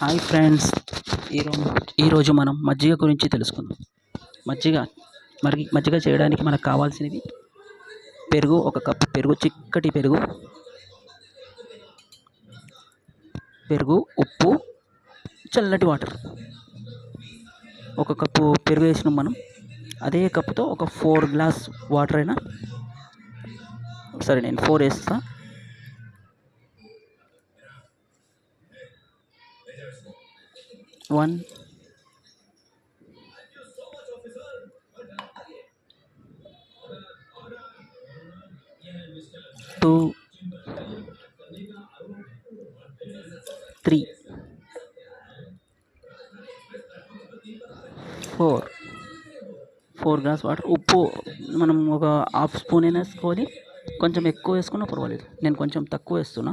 Hi friends, ఈరోజు మనం మజ్జిగ గురించి తెలుసుకుందాం. మజ్జిగ చేయడానికి మనకు కావాల్సినవి పెరుగు, ఒక కప్పు పెరుగు, చిక్కటి పెరుగు, ఉప్పు, చల్లటి వాటర్. ఒక కప్పు పెరుగు వేసినాం మనం, అదే కప్పుతో ఒక 4 గ్లాస్ వాటర్ అయినా సరే. నేను 4 వేస్తా. 1 2 3 4 గ్లాస్ వాటర్. ఉప్పు మనం ఒక హాఫ్ స్పూన్ అయినా వేసుకోవాలి. కొంచెం ఎక్కువ వేసుకున్నా పర్వాలేదు, నేను కొంచెం తక్కువ వేస్తున్నా.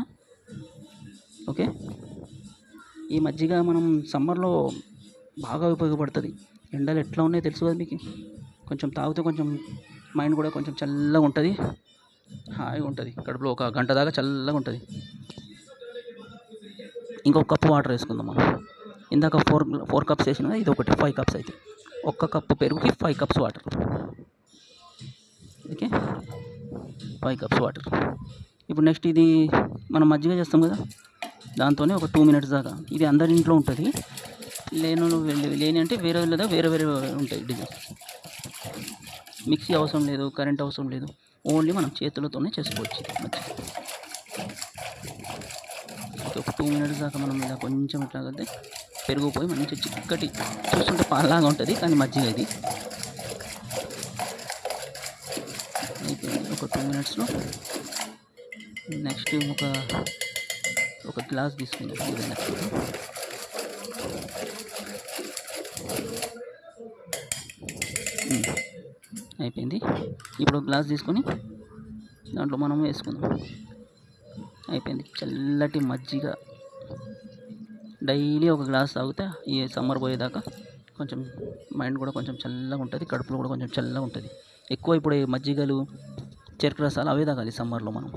ఓకే, ఈ మజ్జిగ మనం సమ్మర్లో బాగా ఉపయోగపడుతుంది. ఎండలు ఎట్లా ఉన్నాయో తెలుసు కదా మీకు. కొంచెం తాగితే కొంచెం మైండ్ కూడా కొంచెం చల్లగా ఉంటుంది, హాయిగా ఉంటుంది. కడుపులో ఒక గంట దాకా చల్లగా ఉంటుంది. ఇంకొక కప్పు వాటర్ వేసుకుందాం మనం. ఇందాక 4 కప్స్ వేసినా, ఇది ఒకటి 5 కప్స్ అయితే ఒక్క కప్పు పెరుగుకి 5 cups water. Okay, 5 cups water. ఇప్పుడు నెక్స్ట్ ఇది మనం మజ్జిగ చేస్తాం కదా, దాంతోనే ఒక 2 మినిట్స్ దాకా. ఇది అందరి ఇంట్లో ఉంటుంది. లేని అంటే వేరే ఉంటాయి డిజైన్. మిక్సీ అవసరం లేదు, కరెంట్ అవసరం లేదు, ఓన్లీ మనం చేతులతోనే చేసుకోవచ్చు మజ్జిగ. ఓకే, ఒక 2 మినిట్స్ దాకా మనం ఇలా కొంచెం ఇట్లా కలితే పెరుగు పోయి మంచి చిక్కటి, చూస్తుంటే పాలాగా ఉంటుంది కానీ మజ్జిగ ఇది. అయిపోయింది ఒక 2 మినిట్స్లో. నెక్స్ట్ ఒక గ్లాస్ తీసుకుందాం. అయిపోయింది. ఇప్పుడు గ్లాస్ తీసుకొని దాంట్లో మనం వేసుకుందాం. అయిపోయింది చల్లటి మజ్జిగ. డైలీ ఒక గ్లాస్ తాగితే ఈ సమ్మర్ పోయేదాకా కొంచెం మైండ్ కూడా కొంచెం చల్లగా ఉంటుంది, కడుపులో కూడా కొంచెం చల్లగా ఉంటుంది. ఎక్కువ ఇప్పుడు మజ్జిగలు, చెరుకు రసాలు అవే తాగాలి సమ్మర్లో మనం.